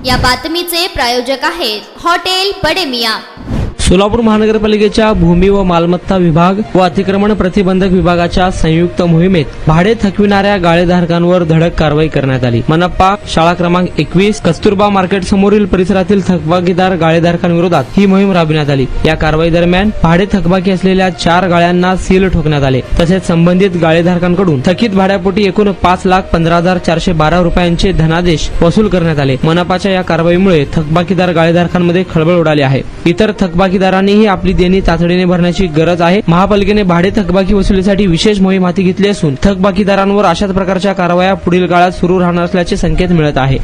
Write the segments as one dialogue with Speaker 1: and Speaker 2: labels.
Speaker 1: या बातमीचे प्रायोजक आहेत हॉटेल बडे मियां।
Speaker 2: सोलापूर महानगरपालिकेच्या भूमी व मालमत्ता विभाग व अतिक्रमण प्रतिबंधक विभागाच्या संयुक्त मोहिमेत भाडे थकविणाऱ्या गाळेधारकांवर धडक कारवाई करण्यात आली। मनप्पा शाळा क्रमांक 21 कस्तुरबा मार्केट समोरील परिसरातील थकबाकीदार गाळेधारकांविरोधात ही मोहीम राबविण्यात आली। या कारवाई दरम्यान भाडे थकबाकी असलेल्या 4 गाळ्यांना सील ठोकण्यात आले। तसेच संबंधित गाळेधारकांकडून थकीत भाड्यापोटी एकूण 5,15,412 रुपयांचे धनादेश वसूल करण्यात आले। मनपाच्या या कारवाईमुळे थकबाकीदार गाळेधारकांमध्ये खळबळ उडाली आहे। इतर थकबाकीदारांनीही आपली देणी तातडीने भरण्याची गरज आहे। महापालिकेने भाडे थकबाकी वसुलीसाठी विशेष मोहीम हाती घेतली असून थकबाकीदारांवर अशाच प्रकारच्या कारवाया पुढील काळात सुरू राहणार असल्याचे संकेत मिळत आहे।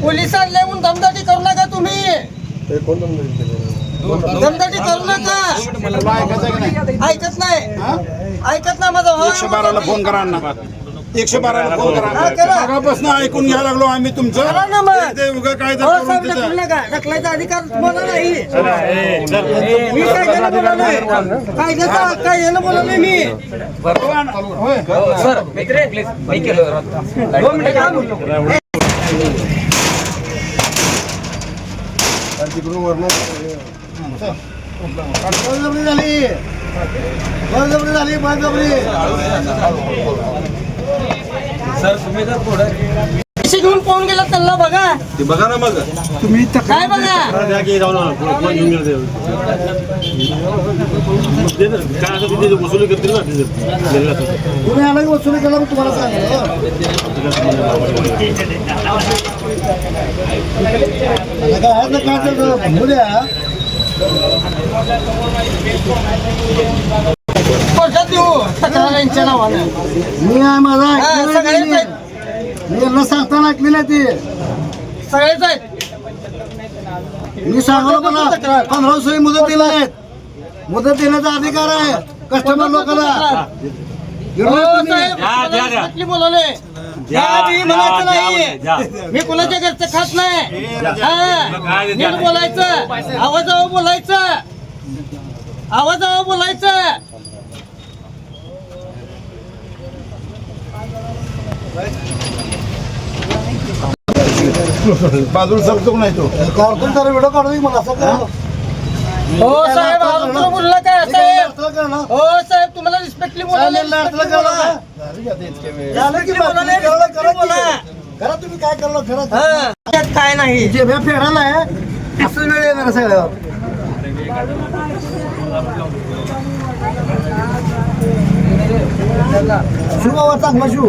Speaker 3: पोलिसांना म्हणून दमदाटी करू नका तुम्ही, दमदाटी करू नका। ऐकत नाही माझा
Speaker 4: 112ला फोन करा ना, 112ला फोन करा। सकाळपासून ऐकून घ्यायला लागलो आम्ही तुमचं ते उगा काय
Speaker 3: ढकलायचा अधिकार तुम्हाला नाही। मी कायद्याला बोला नाही, कायद्याला बोला नाही मी। सर मित्र प्लीज बाईक केलं 2 मिनिटं काम
Speaker 4: सर तुम्ही जर पुढे
Speaker 3: घेऊन पाहून गेला त्यांना बघा,
Speaker 4: ते बघा ना मग
Speaker 3: तुम्ही काय बघा
Speaker 4: वसुली करतील ना
Speaker 3: तुम्ही अलग वसुली केला तुम्हाला सांगितलं। मी आहे माझा मी यांना सांगताना ऐकलेलं ते सगळेच आहेत। मी सांगलो मला 15 दिवसाची मुदत दिला आहे, मुदत देण्याचा अधिकार आहे कस्टमर लोकांना। मी कोणाच्या घरचं खात नाही, नीट बोलायचं, आवाजावर बोलायचं, आवाजावर बोलायचं।
Speaker 4: बाजूला सरतो नाही तो
Speaker 3: कार्टून जरा व्हिडिओ काढू मला असं। हो साहेब अजून बोलला काय साहेब? हो साहेब तुम्हाला रिस्पेक्टली बोलायला तुम्ही काय करलो काय नाही जे फेडायला आहे असं वेळ येणार सगळ्यावर। शू बाबा चांगला शू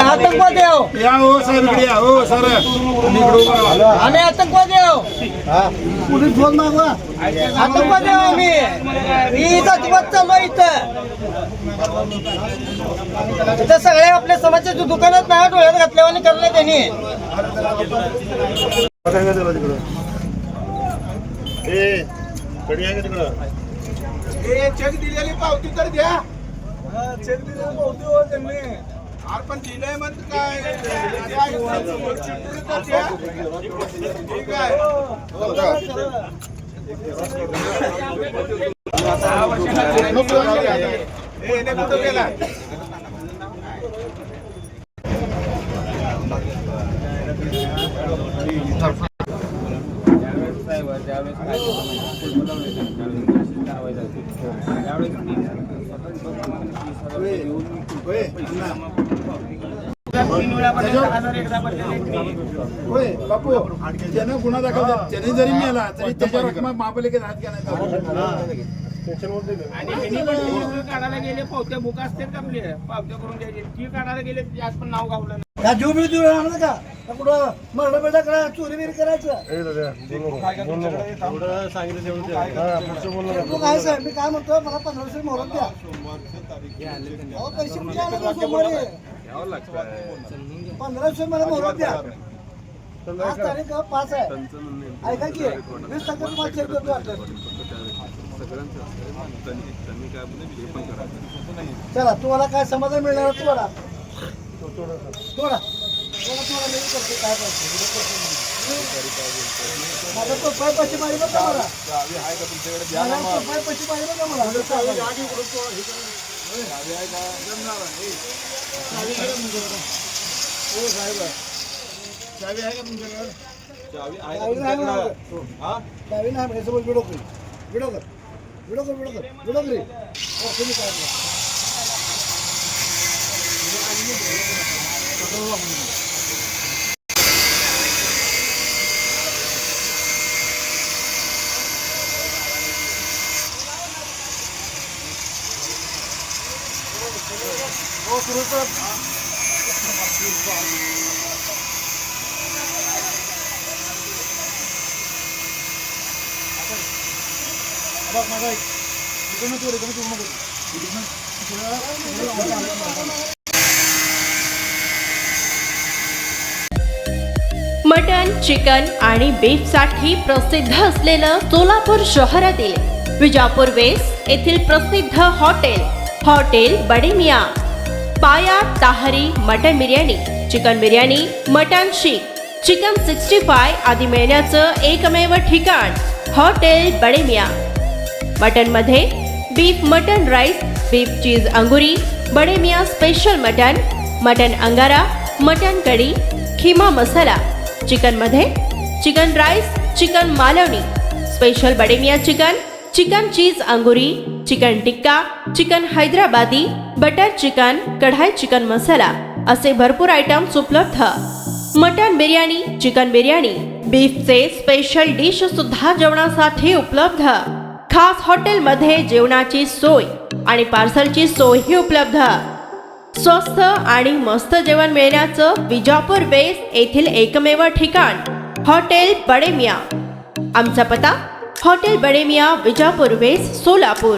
Speaker 3: आतंकवादी आहो
Speaker 4: या हो साहेब इकडे या हो सर
Speaker 3: आम्ही आतंकवादी आहो। पोलीस फोन मागवा, आतंकवादी आहो आम्ही। ही जातीवाद चालू आहे इथं सगळे आपल्या समाजाच्या दुकानात नाही डोळ्यात घातल्यावानी करले त्यांनी।
Speaker 4: चेक दिलेली पावती तर द्या, चेक दिलेली पावती हो त्यांनी पण दिलंय म्हणत काय ठीक आहे। कुठं गेला होय बापू ज्यानं गुन्हा दाखल त्याने जरी मिळाला तरी त्याच्या रकमा महापालिकेत हात घ्या
Speaker 5: काढायला गेले पावत्या बुका असतात का आपले पावत्या करून द्यायचे ती काढायला गेले आज पण नाव गावलं
Speaker 3: का जीव बिव देऊ राहणार का कुठं मरडा बिरडा करा चोरी बिरी करायचं तू काय साहेब मी काय म्हणतो मला 1500 मोहरत द्या अहो पैसे कुठे आले सोमवारी 1500 मला मोहरत द्या आज तारीख 5 आहे ऐका की 20% 5 चेक देतो वाटतं चला तुम्हाला काय समाधान मिळणार थोडा थोडा मी करतो काय माझा तो पाय पैसे मारी बघा मला पाय पैसे मारी बघा मला चावी आहे का तुमच्याकडे चावी नाही माझ्यासोबत व्हिडिओ कर तुम्ही काय
Speaker 6: मटन, चिकन आणि बीफ साठी प्रसिद्ध असलेलं सोलापूर शहरातील विजापूर वेस्ट येथील प्रसिद्ध hotel Bade Miyan paya tahri mutton biryani, chicken biryani, mutton seekh, chicken 65 आदी मिळण्याचं एकमेव ठिकाण हॉटेल बडे मियां. मटन मध्ये beef mutton rice, beef cheese अंगुरी, बडे मियां स्पेशल मटन अंगारा, मटन कढी, खिमा मसाला. चिकन मध्ये chicken rice, chicken Malvani, special Bade Miyan chicken cheese अंगुरी, chicken tikka, chicken Hyderabadi, butter chicken, kadai chicken masala असे भरपूर आयटम्स उपलब्ध. मटन बिर्याणी, चिकन बिर्याणी, बीफचे स्पेशल डिश सुद्धा जेवणासाठी उपलब्ध. खास हॉटेलमध्ये जेवणाची सोय आणि पार्सलची सोयही उपलब्ध. स्वस्त आणि मस्त जेवण मिळण्याचं विजापूर वेस्ट येथील एकमेव ठिकाण हॉटेल बडे मियां. आमचा पत्ता हॉटेल बडे मियां, विजापूर वेस्ट, सोलापूर.